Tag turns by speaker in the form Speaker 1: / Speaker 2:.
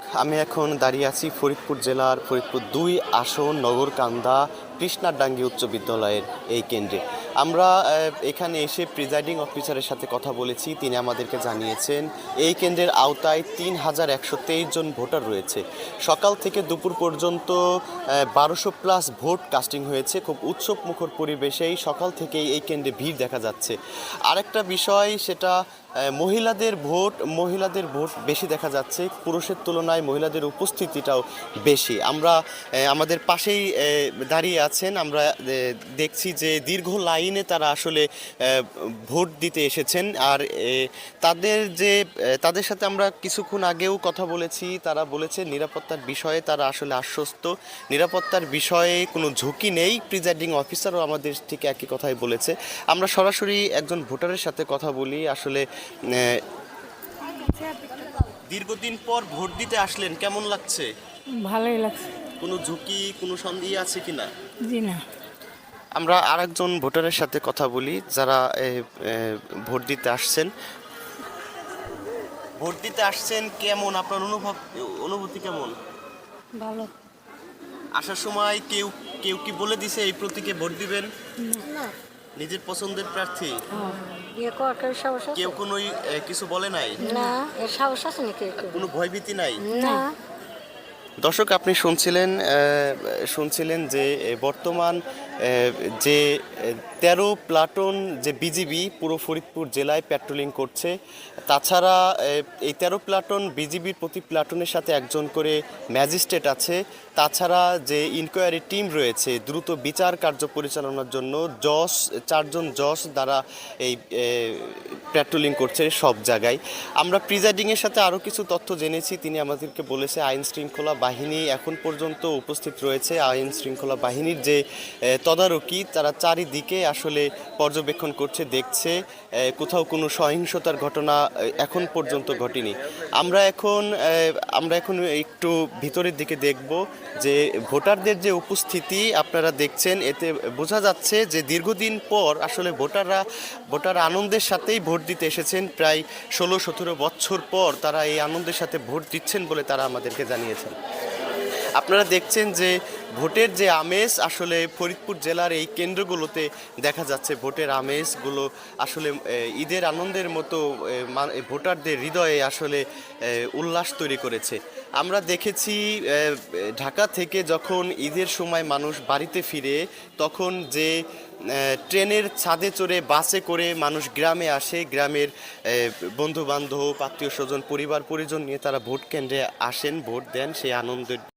Speaker 1: আমি এখন দাঁড়িয়ে আছি ফরিদপুর জেলার ফরিদপুর ২ আসন নগরকান্দা কৃষ্ণাডাঙ্গি উচ্চ বিদ্যালয়ের এই কেন্দ্রে। আমরা এখানে এসে প্রিজাইডিং অফিসারের সাথে কথা বলেছি। তিনি আমাদেরকে জানিয়েছেন এই কেন্দ্রের আওতায় ৩,১২৩ জন ভোটার রয়েছে। সকাল থেকে দুপুর পর্যন্ত ১২০০+ ভোট কাস্টিং হয়েছে। খুব উৎসবমুখর পরিবেশেই সকাল থেকেই এই কেন্দ্রে ভিড় দেখা যাচ্ছে। আরেকটা বিষয়, সেটা মহিলাদের ভোট বেশি দেখা যাচ্ছে। পুরুষের তুলনায় মহিলাদের উপস্থিতিটাও বেশি। আমরা আমাদের পাশেই দাঁড়িয়ে আছেন, আমরা দেখছি যে দীর্ঘ লাইনে তারা আসলে ভোট দিতে এসেছেন। আর তাদের সাথে আমরা কিছুক্ষণ আগেও কথা বলেছি। তারা বলেছে নিরাপত্তার বিষয়ে তারা আসলে আশ্বস্ত, নিরাপত্তার বিষয়ে কোনো ঝুঁকি নেই। প্রিজাইডিং অফিসারও আমাদের ঠিক একই কথাই বলেছে। আমরা সরাসরি একজন ভোটারের সাথে কথা বলি। আসলে দীর্ঘদিন পর ভোট দিতে আসলেন, কেমন লাগছে?
Speaker 2: ভালোই লাগছে।
Speaker 1: কোনো ঝুঁকি, কোনো সন্দেহ আছে কিনা?
Speaker 2: জি না।
Speaker 1: আমরা আরেকজন ভোটারের সাথে কথা বলি যারা ভোট দিতে আসছেন। ভোট দিতে আসছেন, কেমন আপনার অনুভূতি কেমন?
Speaker 2: ভালো।
Speaker 1: আসার সময় কেউ কেউ কি বলে দিছে এই প্রতীকে ভোট দিবেন?
Speaker 2: না।
Speaker 1: নিজের পছন্দের প্রার্থী?
Speaker 2: কেউ
Speaker 1: কোনো কিছু বলে নাই?
Speaker 2: না, এর সাহস আছে নাকি?
Speaker 1: কোনো ভয়ভীতি নাই?
Speaker 2: না।
Speaker 1: দর্শক, আপনি শুনছিলেন যে বর্তমান যে ১৩ প্লাটুন যে বিজিবি পুরো ফরিদপুর জেলায় প্যাট্রোলিং করছে। তাছাড়া এই ১৩ প্লাটুন বিজিবির প্রতি প্লাটুনের সাথে একজন করে ম্যাজিস্ট্রেট আছে। তাছাড়া যে ইনকোয়ারি টিম রয়েছে দ্রুত বিচার কার্য পরিচালনার জন্য ৪জন জজ দ্বারা এই প্যাট্রোলিং করছে সব জায়গায়। আমরা প্রিজাইডিংয়ের সাথে আরও কিছু তথ্য জেনেছি। তিনি আমাদেরকে বলেছে আইন শৃঙ্খলা বাহিনী এখন পর্যন্ত উপস্থিত রয়েছে। আইন শৃঙ্খলা বাহিনীর যে তদারকি, তারা চারিদিকে আসলে পর্যবেক্ষণ করছে, দেখছে কোথাও কোনো সহিংসতার ঘটনা এখন পর্যন্ত ঘটেনি। আমরা এখন একটু ভিতরের দিকে দেখব যে ভোটারদের যে উপস্থিতি আপনারা দেখছেন, এতে বোঝা যাচ্ছে যে দীর্ঘদিন পর আসলে ভোটাররা আনন্দের সাথেই ভোট দিতে এসেছেন। প্রায় ১৬-১৭ বছর পর তারা এই আনন্দের সাথে ভোট দিচ্ছেন বলে তারা আমাদেরকে জানিয়েছেন। আপনারা দেখছেন যে ভোটের যে আমেজ আসলে ফরিদপুর জেলার এই কেন্দ্রগুলোতে দেখা যাচ্ছে। ভোটের আমেজগুলো আসলে ঈদের আনন্দের মতো ভোটারদের হৃদয়ে আসলে উল্লাস তৈরি করেছে। আমরা দেখেছি ঢাকা থেকে যখন ঈদের সময় মানুষ বাড়িতে ফিরে, তখন যে ট্রেনের ছাদে চড়ে বাসে করে মানুষ গ্রামে আসে, গ্রামের বন্ধু বান্ধব আত্মীয় স্বজন পরিবার পরিজন নিয়ে তারা ভোট কেন্দ্রে আসেন, ভোট দেন, সেই আনন্দের